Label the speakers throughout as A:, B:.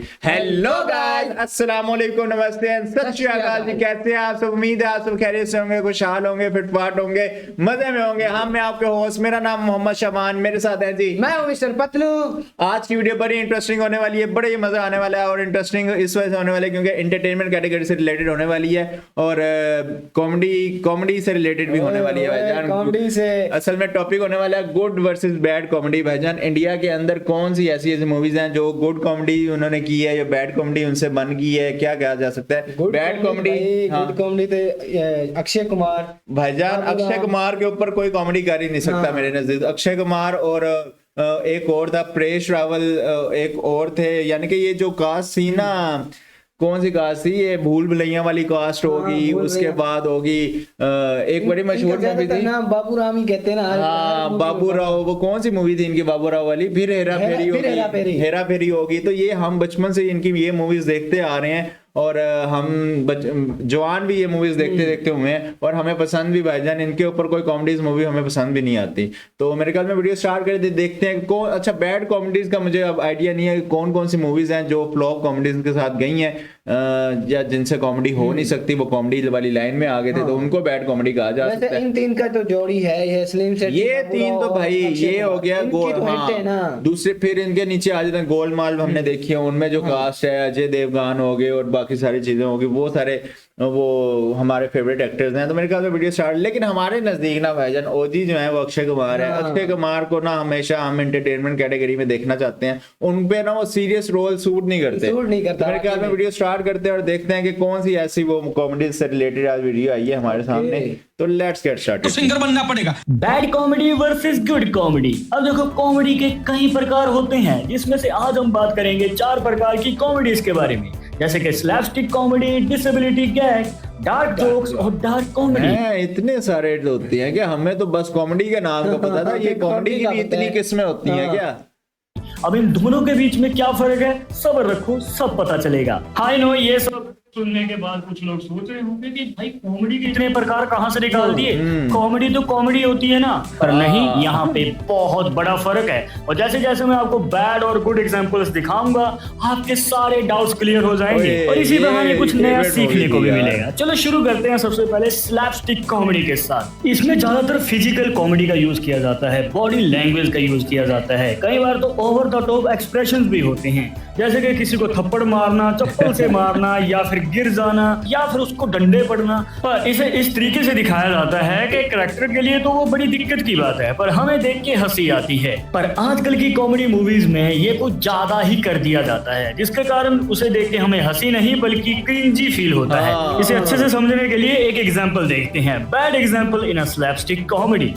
A: Hello guys, अस्सलाम वालेकुम, नमस्ते एंड सत श्री अकाल जी। कैसे हैं आप सब? उम्मीद है आप सब खैरियत से होंगे, खुशहाल होंगे, फिटफाट होंगे, मजे में होंगे। हम मैं आपके होस्ट, मेरा नाम मोहम्मद शबान, मेरे साथ है जी
B: मैं हूं मिस्टर पतलू।
A: आज की वीडियो बड़ी इंटरेस्टिंग होने वाली है, बड़े ही मजा आने वाला है। और इंटरेस्टिंग इस वजह से होने वाली है क्योंकि एंटरटेनमेंट कैटेगरी से रिलेटेड होने वाली है और कॉमेडी से रिलेटेड भी होने वाली है भाईजान।
B: कॉमेडी से
A: असल में टॉपिक होने वाला है गुड वर्सेस बैड कॉमेडी। भाईजान, इंडिया के अंदर कौन सी ऐसी ऐसी मूवीज हैं जो गुड कॉमेडी उन्होंने की है या बैड कॉमेडी उनसे बन गई है, क्या कहा जा सकता है? बैड कॉमेडी,
B: गुड कॉमेडी तो अक्षय कुमार
A: भाईजान। अक्षय कुमार के ऊपर कोई कॉमेडी कर ही नहीं सकता मेरे नजदीक। अक्षय कुमार और एक और था परेश रावल, एक और थे, यानी कि ये जो कास्ट थी ना, कौन सी कास्ट थी? ये भूल भुलैया वाली कास्ट होगी, उसके बाद होगी एक बड़ी मशहूर मूवी थी,
B: बाबू राम ही कहते हैं ना।
A: हाँ, बाबू राव। वो कौन सी मूवी थी इनकी बाबू राव वाली? फिर हेरा फेरी होगी, हेरा फेरी होगी। तो ये हम बचपन से इनकी ये मूवीज देखते आ रहे हैं और हम जवान भी ये मूवीज देखते देखते हुए हैं और हमें पसंद भी। भाईजान, इनके ऊपर कोई कॉमेडीज मूवी हमें पसंद भी नहीं आती। तो मेरे ख्याल में वीडियो स्टार्ट कर देखते हैं कौन अच्छा बैड कॉमेडीज का मुझे अब आइडिया नहीं है कौन कौन सी मूवीज हैं जो फ्लॉप कॉमेडीज के साथ गई हैं या जिनसे कॉमेडी हो नहीं सकती, वो कॉमेडी वाली लाइन में आ गए थे, तो उनको बैड कॉमेडी कहा जा सकता है।
B: इन तीन का तो जोड़ी है, ये स्लिम सेट,
A: ये तीन तो भाई ये हो गया दूसरे। फिर इनके नीचे आ जाते हैं गोलमाल, हमने देखी है, उनमें जो कास्ट है अजय देवगन हो गए और बाकी सारी चीजें होगी, वो सारे वो हमारे फेवरेट एक्टर्स हैं। तो मेरे ख्याल में वीडियो स्टार्ट, लेकिन हमारे नजदीक ना भाईजान ओजी जो है वो अक्षय कुमार है। अक्षय कुमार को ना हमेशा हम एंटरटेनमेंट कैटेगरी में देखना चाहते हैं, उनपे ना वो सीरियस रोल सूट नहीं करते। तो मेरे ख्याल में वीडियो स्टार्ट करते हैं और देखते हैं कि कौन सी ऐसी वो कॉमेडी से रिलेटेड आज वीडियो आई है हमारे सामने। तो लेट्स गेट स्टार्टेड।
C: सिंगर बनना पड़ेगा।
D: Bad comedy versus good comedy. अब देखो, कॉमेडी के कई प्रकार होते हैं, जिसमें से आज हम बात करेंगे 4 प्रकार की कॉमेडीज के बारे में, जैसे कि slapstick comedy, disability gag, dark jokes और डार्क कॉमेडी।
A: इतने सारे होती हैं क्या? हमें तो बस कॉमेडी का नाम का पता था, ये कॉमेडी की भी इतनी किस्में होती हैं क्या?
D: अब इन दोनों के बीच में क्या फर्क है, सब्र रखो, सब पता चलेगा। हाय नो, ये सब सुनने के बाद कुछ लोग सोच रहे होंगे कि भाई कॉमेडी के इतने प्रकार कहां से निकाल दिए, कॉमेडी तो कॉमेडी होती है ना। पर नहीं, यहाँ पे बहुत बड़ा फर्क है। और जैसे जैसे मैं आपको बैड और गुड एग्जांपल्स दिखाऊंगा, आपके सारे डाउट्स क्लियर हो जाएंगे और इसी बहाने कुछ नया सीखने को भी मिलेगा। चलो शुरू करते हैं सबसे पहले स्लैपस्टिक कॉमेडी के साथ। इसमें ज्यादातर फिजिकल कॉमेडी का यूज किया जाता है, बॉडी लैंग्वेज का यूज किया जाता है, कई बार तो ओवर द टॉप एक्सप्रेशंस भी होते हैं, जैसे कि किसी को थप्पड़ मारना, चप्पल से मारना, या फिर गिर जाना, या फिर उसको डंडे पड़ना। पर इसे इस तरीके से दिखाया जाता है कि कैरेक्टर के लिए तो वो बड़ी दिक्कत की बात है, पर हमें देख के हंसी आती है। पर आजकल की कॉमेडी मूवीज में ये कुछ ज्यादा ही कर दिया जाता है, जिसके कारण उसे देख के हमें हंसी नहीं बल्कि क्रिंजी फील होता है। इसे अच्छे से समझने के लिए एक एग्जांपल देखते हैं। Bad example in a slapstick comedy.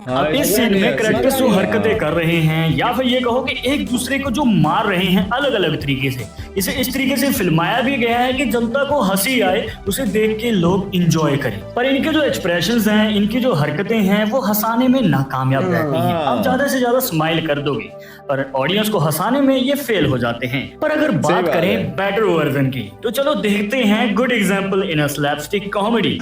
D: अब इस सीन में कैरेक्टर्स जो हरकतें कर रहे हैं, या फिर ये कहो कि एक दूसरे को जो मार रहे हैं अलग अलग तरीके से, इसे इस तरीके से फिल्माया भी गया है कि जनता को हंसी आए, उसे देख के लोग एंजॉय करें। पर इनके जो एक्सप्रेशंस हैं, इनकी जो हरकतें हैं, वो हंसाने में नाकामयाब रहती हैं। आप ज्यादा से ज्यादा स्माइल कर दोगे पर ऑडियंस को हंसाने में ये फेल हो जाते हैं। पर अगर बात करें बेटर वर्जन की, तो चलो देखते हैं good example in a slapstick comedy.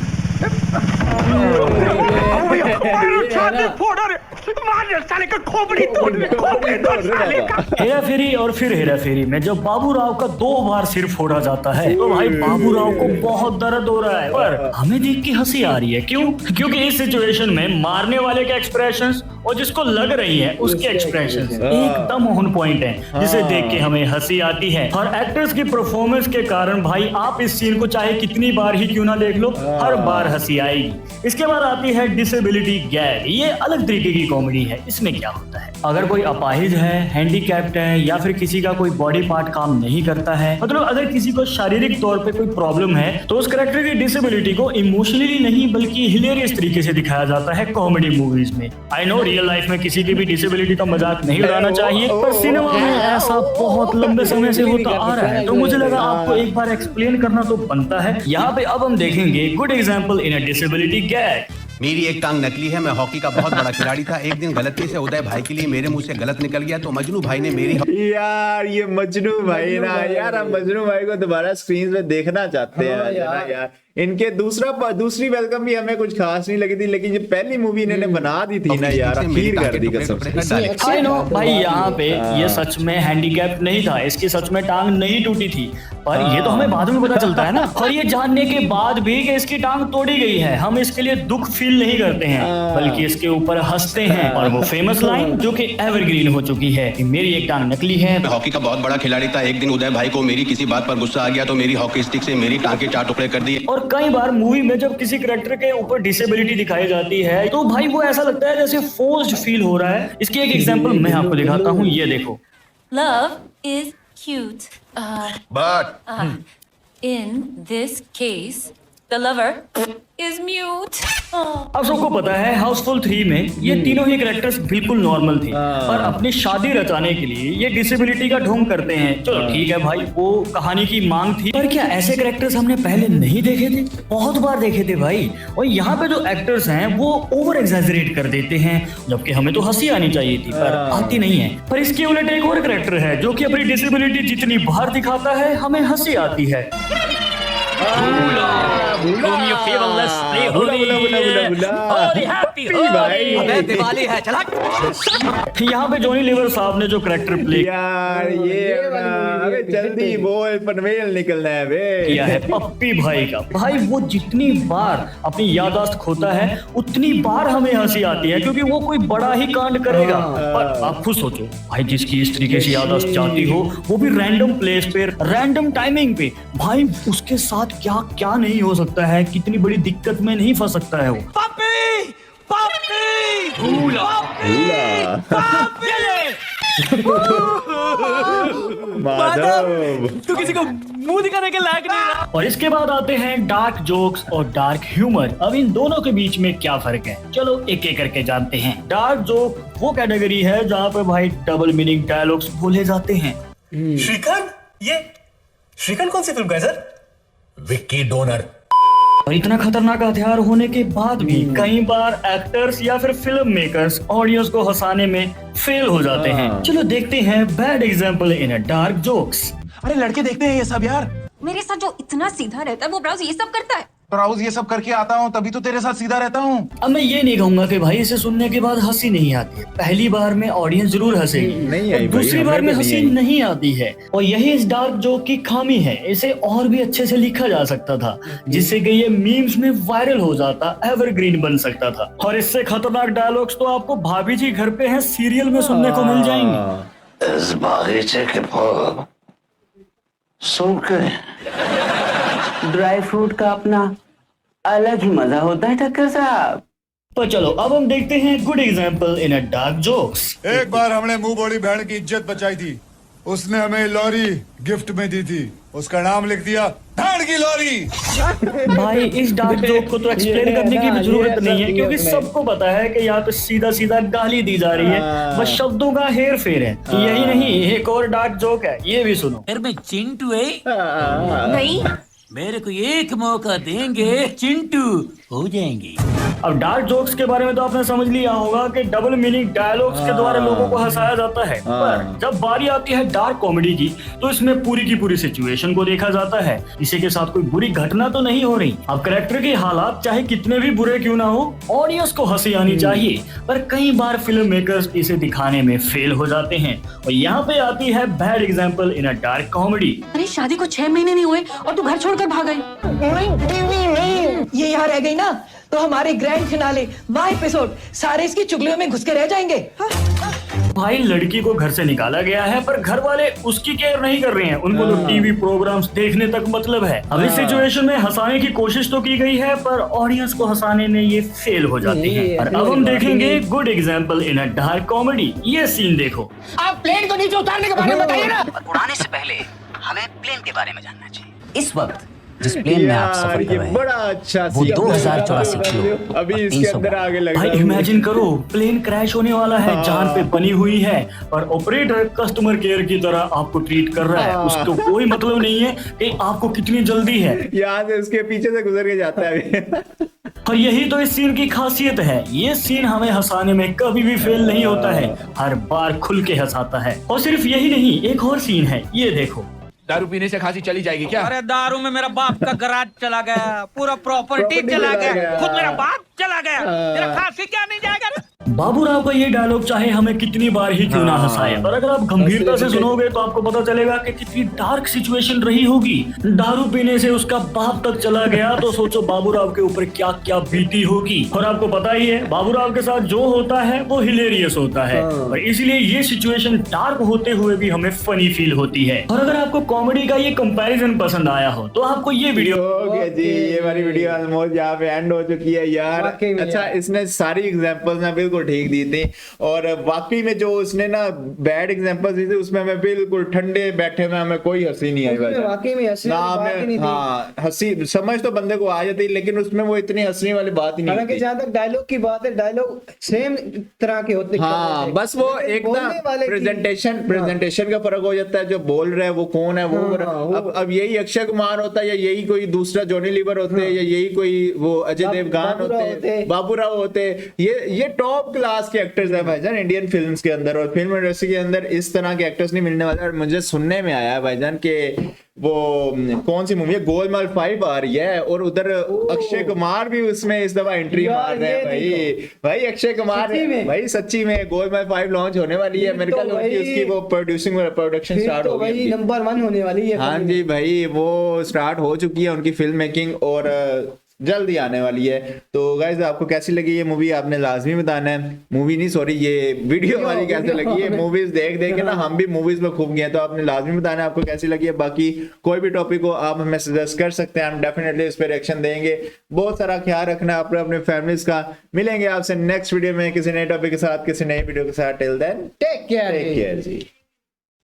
D: Hera Pheri और फिर हेरा फेरी में जब बाबू राव का 2 बार सिर फोड़ा जाता है, तो भाई बाबू राव को बहुत दर्द हो रहा है, पर हमें देख के हंसी आ रही है। क्यों? क्योंकि इस सिचुएशन में मारने वाले के एक्सप्रेशंस और जिसको लग रही है उसके एक्सप्रेशंस एकदम ऑन पॉइंट हैं, जिसे देख के हमें हंसी आती है। और एक्टर्स की परफॉर्मेंस के कारण भाई आप इस सीन को चाहे कितनी बार ही क्यों ना देख लो, हर बार हंसी आएगी। इसके बाद आती है डिसेबिलिटी गैग। ये अलग तरीके की कॉमेडी है। इसमें क्या होता है, अगर कोई अपाहिज है, हैंडीकैप्ड है, या फिर किसी का कोई बॉडी पार्ट काम नहीं करता है, मतलब अगर किसी को शारीरिक तौर पे कोई प्रॉब्लम है, तो उस कैरेक्टर की डिसेबिलिटी को इमोशनली नहीं बल्कि हिलेरियस तरीके से दिखाया जाता है कॉमेडी मूवीज में। आई नो रियल लाइफ में किसी की भी डिसेबिलिटी का मजाक नहीं उड़ाना चाहिए, पर सिनेमा में ऐसा बहुत लंबे समय से होता आ रहा है, तो मुझे लगा आपको एक बार एक्सप्लेन करना तो बनता है। यहाँ पे अब हम देखेंगे good example in a disability gag.
C: मेरी एक टांग नकली है, मैं हॉकी का बहुत बड़ा खिलाड़ी था। एक दिन गलती से उदय भाई के लिए मेरे मुंह से गलत निकल गया, तो मजनू भाई ने मेरी
A: यार ये मजनू भाई ना, यार हम मजनू भाई को दोबारा स्क्रीन पे देखना चाहते हैं यार। इनके दूसरी वेलकम भी हमें कुछ खास नहीं लगी थी, लेकिन ये पहली मूवी इन्होंने बना दी थी ना यार, अखीर कर दी कसम से।
D: आई नो भाई, यहाँ पे ये सच में हैंडीकैप नहीं था, इसकी सच में टांग नहीं टूटी थी, पर ये तो हमें बाद में पता चलता है ना। और ये जानने के बाद भी कि इसकी टांग तोड़ी गई है, हम इसके लिए दुख फील नहीं करते हैं, बल्कि इसके ऊपर हंसते हैं। और वो फेमस लाइन जो कि एवरग्रीन हो चुकी है कि मेरी एक टांग नकली है।
C: मैं हॉकी का बहुत बड़ा खिलाड़ी था, एक दिन उदय भाई को मेरी किसी बात पर गुस्सा आ गया तो मेरी हॉकी स्टिक से मेरी टांग के 4 टुकड़े कर दिए।
D: और कई बार मूवी में जब किसी कैरेक्टर के ऊपर डिसेबिलिटी दिखाई जाती है तो भाई वो ऐसा लगता है जैसे फोर्स्ड फील हो रहा है। इसकी एक एग्जांपल मैं आपको दिखाता हूँ, ये देखो।
E: Love is cute.
C: But
E: In this case, the lover is mute.
D: अब सबको पता है हाउसफुल 3 में ये तीनों ही कैरेक्टर्स बिल्कुल नॉर्मल थे, पर अपनी शादी रचाने के लिए ये डिसेबिलिटी का ढोंग करते हैं। चलो ठीक है भाई, वो कहानी की मांग थी, पर क्या ऐसे कैरेक्टर्स हमने पहले नहीं देखे थे? बहुत बार देखे थे भाई। और यहाँ पे जो एक्टर्स हैं वो ओवर एग्जैजरेट कर देते हैं, जबकि हमें तो हंसी आनी चाहिए थी पर आती नहीं है। पर इसके उलट एक और कैरेक्टर है जो कि अपनी डिसेबिलिटी जितनी बाहर दिखाता है हमें हंसी आती है।
A: बुला भाई,
C: दिवाली है चला।
D: यहाँ पे जॉनी लीवर साहब ने जो कैरेक्टर प्ले
A: यार ये अबे जल्दी बोल, पनवेल निकलना है बे।
D: किया है पप्पी भाई का। भाई वो जितनी बार अपनी याददाश्त खोता है उतनी बार हमें हंसी आती है, क्योंकि वो कोई बड़ा ही कांड करेगा। पर आप खुद सोचो भाई, जिसकी इस तरीके से याददाश्त जाती हो, वो भी रैंडम प्लेस पे, रैंडम टाइमिंग पे, भाई उसके साथ क्या क्या नहीं हो सकता है, कितनी बड़ी दिक्कत में नहीं फंस सकता है वो।
A: माधव
D: तू किसी को मुंह दिखाने के लायक नहीं रहा। और इसके बाद आते हैं डार्क जोक्स और डार्क ह्यूमर। अब इन दोनों के बीच में क्या फर्क है, चलो एक एक करके जानते हैं। डार्क जोक वो कैटेगरी है जहाँ पे भाई डबल मीनिंग डायलॉग्स बोले जाते हैं।
F: श्रीकांत, ये श्रीकांत कौन सी फिल्म का है सर? विक्की डोनर।
D: और इतना खतरनाक हथियार होने के बाद भी कई बार एक्टर्स या फिर फिल्म मेकर्स ऑडियंस को हंसाने में फेल हो जाते हैं। चलो देखते हैं bad example in a dark jokes.
G: अरे लड़के देखते हैं ये सब यार।
E: मेरे साथ जो इतना सीधा रहता है वो ब्राउज ये सब करता है।
G: ब्राउज ये सब करके आता हूँ तभी तो तेरे साथ सीधा रहता हूँ।
D: अब मैं ये नहीं कहूंगा कि भाई इसे सुनने के बाद हंसी नहीं आती है। पहली बार में ऑडियंस जरूर हंसेगी,
A: नहीं आई
D: और दूसरी
A: भाई,
D: बार
A: हमें
D: में
A: तो
D: हंसी
A: नहीं आई।
D: नहीं आती है। और यही इस डार्क जोक की खामी है, इसे और भी अच्छे से लिखा जा सकता था, जिससे कि ये मीम्स में वायरल हो जाता, एवरग्रीन बन सकता था। और इससे खतरनाक डायलॉग्स तो आपको भाभी जी घर पे है सीरियल में सुनने को मिल जाएंगे।
H: इस बागीचे के फूल सूख गए। ड्राई फ्रूट का अपना अलग ही मजा होता है ठक्कर साहब।
D: तो चलो अब हम देखते हैं good example in a dark jokes.
I: एक बार हमने मुंह बोली बहन की इज्जत बचाई थी, उसने हमें लॉरी गिफ्ट में दी थी, उसका नाम लिख दिया बहन की लॉरी।
D: भाई इस डार्क जोक को तो एक्सप्लेन करने की भी जरूरत नहीं है, क्योंकि सबको पता है कि यहाँ पे सीधा सीधा गाली दी जा रही है, बस शब्दों का हेर फेर है। यही नहीं, एक और डार्क जोक है, ये भी सुनो।
J: फिर मैं चिंटू है,
E: नहीं,
J: मेरे को एक मौका देंगे, चिंटू हो जाएंगे।
D: अब डार्क जोक्स के बारे में तो आपने समझ लिया होगा कि डबल मीनिंग डायलॉग्स के द्वारा लोगों को हंसाया जाता है। पर जब बारी आती है डार्क कॉमेडी की, तो इसमें पूरी की पूरी सिचुएशन को देखा जाता है, किसी के साथ कोई बुरी घटना तो नहीं हो रही। अब कैरेक्टर के हालात चाहे कितने भी बुरे क्यों ना हो, ऑडियंस को हंसी आनी चाहिए, पर कई बार फिल्म मेकर्स इसे दिखाने में फेल हो जाते हैं। और यहाँ पे आती है bad example in a dark comedy.
E: अरे शादी को 6 महीने नहीं हुए और तू घर छोड़कर भाग गई।
K: ये यहाँ रह गई ना तो हमारे ग्रैंड फिनाले वाह एपिसोड सारे इसकी चुगलियों में घुस के रह जाएंगे।
D: भाई लड़की को घर से निकाला गया है, पर घर वाले उसकी केयर नहीं कर रहे हैं, उनको तो टीवी प्रोग्राम्स देखने तक मतलब है। अब इस सिचुएशन में हंसाने की कोशिश तो की गई है, पर ऑडियंस को हंसाने में ये फेल हो जाते हैं। और अब हम देखेंगे good example in a dark comedy. ये सीन देखो।
K: आप प्लेन को नीचे उतारने के बारे में बताइए ना।
J: उड़ाने से पहले हमें प्लेन के बारे में जानना चाहिए। इस वक्त जिस प्लेन में आप सफर कर रहे हैं,
A: बड़ा अच्छा
J: वो 2084 किलो
A: अभी इसके अंदर आगे लग
D: भाई इमेजिन करो, प्लेन क्रैश होने वाला है, जान पे बनी हुई है, और ऑपरेटर कस्टमर केयर की तरह आपको ट्रीट कर रहा है। उसको कोई मतलब नहीं है कि आपको कितनी जल्दी है,
A: यहाँ से उसके पीछे से गुजर के जाता है।
D: और यही तो इस सीन की खासियत है। ये सीन हमें हंसाने में कभी भी फेल नहीं होता है, हर बार खुल के हंसाता है। और सिर्फ यही नहीं, एक और सीन है, ये देखो।
G: दारू पीने से खांसी चली जाएगी क्या?
L: अरे दारू में मेरा बाप का गराज चला गया, पूरा प्रॉपर्टी चला गया, खुद मेरा बाप चला गया, तेरा खांसी क्या नहीं जाएगा रे?
D: बाबूराव का ये डायलॉग चाहे हमें कितनी बार ही क्यों ना हंसाए, पर अगर आप गंभीरता से सुनोगे तो आपको पता चलेगा कि कितनी डार्क सिचुएशन रही होगी। दारू पीने से उसका बाप तक चला गया तो सोचो बाबूराव के ऊपर क्या क्या बीती होगी। और आपको पता ही है बाबूराव के साथ जो होता है वो हिलेरियस होता है, और इसलिए ये सिचुएशन डार्क होते हुए भी हमें फनी फील होती है। और अगर आपको कॉमेडी का ये कंपैरिजन पसंद आया हो तो आपको ये वीडियो
A: जी, ये वाली वीडियो ऑलमोस्ट यहाँ पे एंड हो चुकी है यार। अच्छा, इसने सारी एग्जांपल्स ना बिल्कुल ठीक दी थी, और वाकई में जो उसने ना बैड एग्जांपल्स दी थी उसमें हमें बिल्कुल ठंडे बैठे में हमें कोई हंसी नहीं आई भाई।
B: वाकई में हंसी वाली बात ही नहीं थी।
A: हाँ, हंसी समझ तो बंदे को आ जाती, लेकिन उसमें वो इतनी हंसने वाली बात ही नहीं
B: हालांकि
A: थी।
B: जहाँ तक डायलॉग की बात है, डायलॉग सेम तरह के होते।
A: हाँ, बस वो एक ना प्रेजेंटेशन का फर्क हो जाता है, जो बोल रहा है वो कौन है वो। अब यही अक्षय कुमार होता है, या यही कोई दूसरा जॉनी लीवर होते हैं, या यही कोई वो अजय देवगन होते, बाबूराव होते। ये टॉप क्लास के एक्टर्स है भाईजान इंडियन फिल्म्स के अंदर, और फिल्म इंडस्ट्री के अंदर इस तरह के एक्टर्स नहीं मिलने वाले। और मुझे सुनने में आया है भाईजान के वो कौन सी मूवी है, गोलमाल 5 आ रही है, और उधर अक्षय कुमार भी उसमें इस दफा एंट्री मार रहे हैं भाई अक्षय कुमार भाई सच्ची में गोलमाल 5 लॉन्च होने वाली है। मेरे ख्याल में उसकी वो प्रोडक्शन स्टार्ट हो गई,
B: नंबर 1 होने वाली है।
A: हाँ जी भाई, वो स्टार्ट हो चुकी है उनकी फिल्म मेकिंग, और जल्दी आने वाली है। तो गाइस, आपको कैसी लगी ये मूवी आपने लाजमी बताना है। मूवी नहीं, सॉरी, ये वीडियो वाली कैसे लगी है। मूवीज देख देख के ना हम भी मूवीज में खूब गए, तो आपने लाजमी बताना है आपको कैसी लगी है। बाकी कोई भी टॉपिक हो आप हमें सजेस्ट कर सकते हैं, हम डेफिनेटली इस पर रिएक्शन देंगे। बहुत सारा ख्याल रखना है अपने फैमिलीज का। मिलेंगे आपसे नेक्स्ट वीडियो में किसी नए टॉपिक के साथ, किसी नई वीडियो के साथ। टिल देन टेक केयर जी।